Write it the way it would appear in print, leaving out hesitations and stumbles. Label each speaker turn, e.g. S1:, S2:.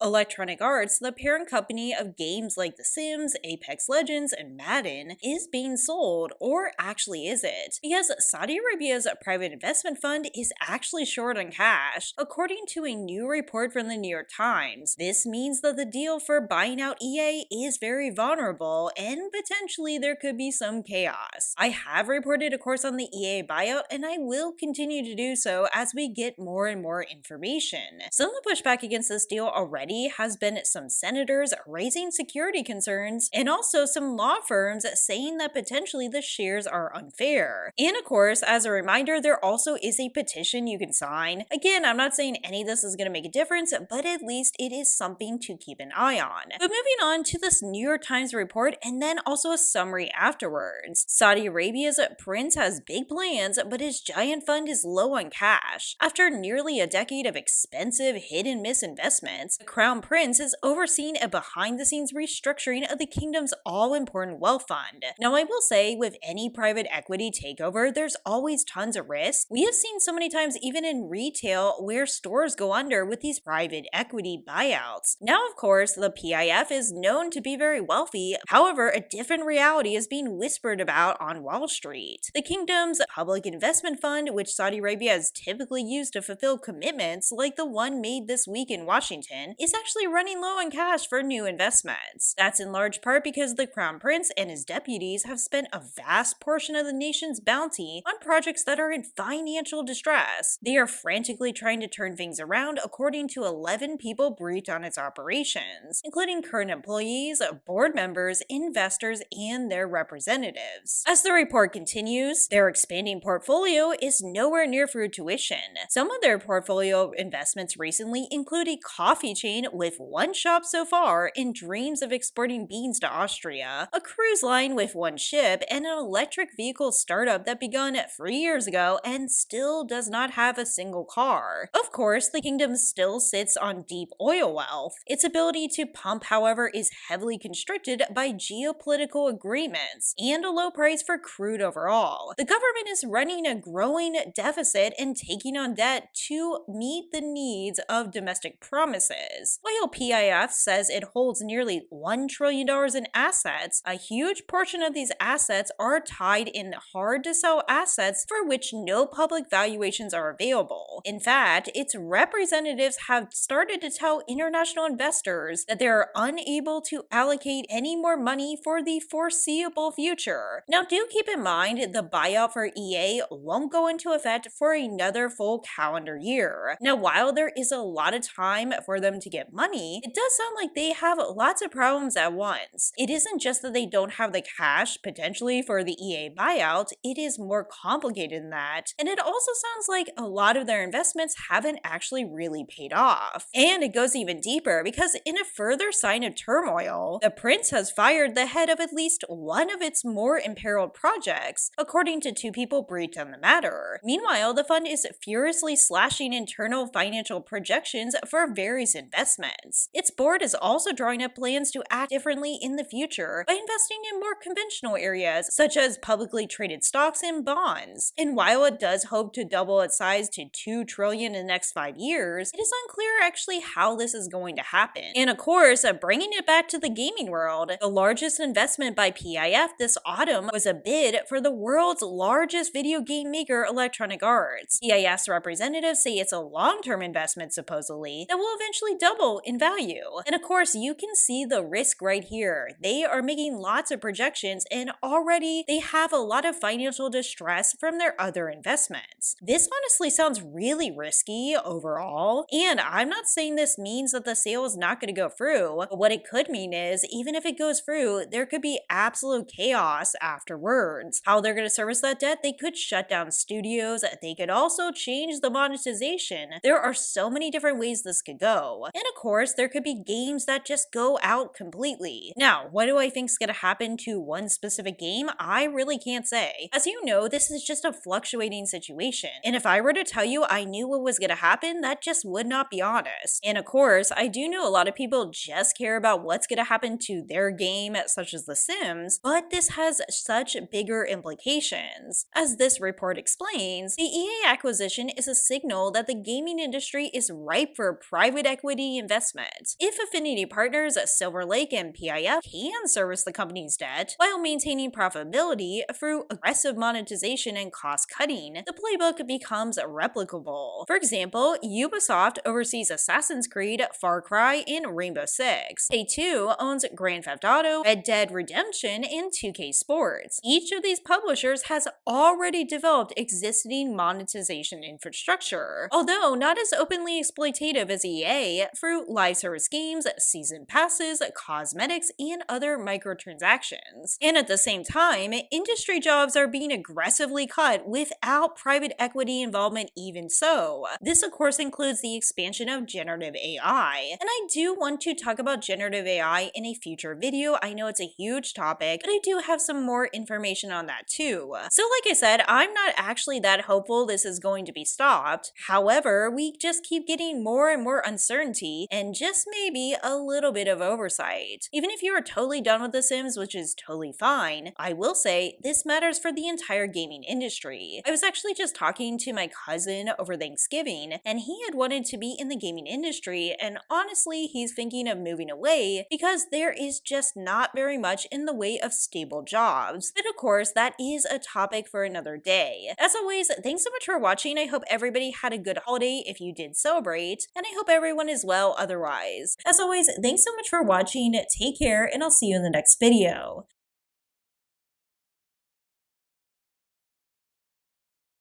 S1: Electronic Arts, the parent company of games like The Sims, Apex Legends, and Madden, is being sold, or actually is it? Because Saudi Arabia's private investment fund is actually short on cash, according to a new report from the New York Times. This means that the deal for buying out EA is very vulnerable, and potentially there could be some chaos. I have reported a course on the EA buyout, and I will continue to do so as we get more and more information. Some of the pushback against this deal already has been some senators raising security concerns, and also some law firms saying that potentially the shares are unfair. And of course, as a reminder, there also is a petition you can sign. Again, I'm not saying any of this is going to make a difference, but at least it is something to keep an eye on. But moving on to this New York Times report, and then also a summary afterwards. Saudi Arabia's prince has big plans, but his giant fund is low on cash. After nearly a decade of expensive hit-and-miss investments, the Crown Prince is overseeing a behind-the-scenes restructuring of the kingdom's all-important wealth fund. Now, I will say, with any private equity takeover, there's always tons of risk. We have seen so many times, even in retail, where stores go under with these private equity buyouts. Now, of course, the PIF is known to be very wealthy. However, a different reality is being whispered about on Wall Street. The kingdom's public investment fund, which Saudi Arabia has typically used to fulfill commitments like the one made this week in Washington, is actually running low on cash for new investments. That's in large part because the Crown Prince and his deputies have spent a vast portion of the nation's bounty on projects that are in financial distress. They are frantically trying to turn things around, according to 11 people briefed on its operations, including current employees, board members, investors, and their representatives. As the report continues, their expanding portfolio is nowhere near fruition. Some of their portfolio investments recently include a coffee chain with one shop so far and dreams of exporting beans to Austria, a cruise line with one ship, and an electric vehicle startup that began 3 years ago and still does not have a single car. Of course, the kingdom still sits on deep oil wealth. Its ability to pump, however, is heavily constricted by geopolitical agreements and a low price for crude overall. The government is running a growing deficit and taking on debt to meet the needs of domestic promises. While PIF says it holds nearly $1 trillion in assets, a huge portion of these assets are tied in hard-to-sell assets for which no public valuations are available. In fact, its representatives have started to tell international investors that they are unable to allocate any more money for the foreseeable future. Now, do keep in mind the buyout for EA won't go into effect for another full calendar year. Now, while there is a lot of time for them to get money, it does sound like they have lots of problems at once. It isn't just that they don't have the cash potentially for the EA buyout, it is more complicated than that. And it also sounds like a lot of their investments haven't actually really paid off. And it goes even deeper because in a further sign of turmoil, the prince has fired the head of at least one of its more imperiled projects, according to 2 people briefed on the matter. Meanwhile, the fund is furiously slashing internal financial projections for various investments. Its board is also drawing up plans to act differently in the future by investing in more conventional areas such as publicly traded stocks and bonds. And while it does hope to double its size to $2 trillion in the next 5 years, it is unclear actually how this is going to happen. And of course, bringing it back to the gaming world, the largest investment by PIF this autumn was a bid for the world's largest video game maker, Electronic Arts. PIF's representatives say it's a long-term investment, supposedly, that will eventually double in value. And of course, you can see the risk right here. They are making lots of projections, and already they have a lot of financial distress from their other investments. This honestly sounds really risky overall, and I'm not saying this means that the sale is not going to go through, but what it could mean is, even if it goes through, there could be absolute chaos afterwards. How they're going to service that debt? They could shut down studios, they could also change the monetization. There are so many different ways this could go. And of course, there could be games that just go out completely. Now, what do I think is going to happen to one specific game? I really can't say. As you know, this is just a fluctuating situation. And if I were to tell you I knew what was going to happen, that just would not be honest. And of course, I do know a lot of people just care about what's going to happen to their game, such as The Sims, but this has such bigger implications. As this report explains, the EA acquisition is a signal that the gaming industry is ripe for private equity the investment. If affinity partners Silver Lake and PIF can service the company's debt while maintaining profitability through aggressive monetization and cost cutting, the playbook becomes replicable. For example, Ubisoft oversees Assassin's Creed, Far Cry, and Rainbow Six. Take-Two owns Grand Theft Auto, Red Dead Redemption, and 2K Sports. Each of these publishers has already developed existing monetization infrastructure, although not as openly exploitative as EA, through live service games, season passes, cosmetics, and other microtransactions. And at the same time, industry jobs are being aggressively cut without private equity involvement even so. This of course includes the expansion of generative AI. And I do want to talk about generative AI in a future video. I know it's a huge topic, but I do have some more information on that too. So like I said, I'm not actually that hopeful this is going to be stopped. However, we just keep getting more and more uncertainty and just maybe a little bit of oversight. Even if you are totally done with The Sims, which is totally fine, I will say this matters for the entire gaming industry. I was actually just talking to my cousin over Thanksgiving, and he had wanted to be in the gaming industry, and honestly, he's thinking of moving away because there is just not very much in the way of stable jobs. But of course, that is a topic for another day. As always, thanks so much for watching. I hope everybody had a good holiday if you did celebrate, and I hope everyone is well otherwise. As always, thanks so much for watching, take care, and I'll see you in the next video.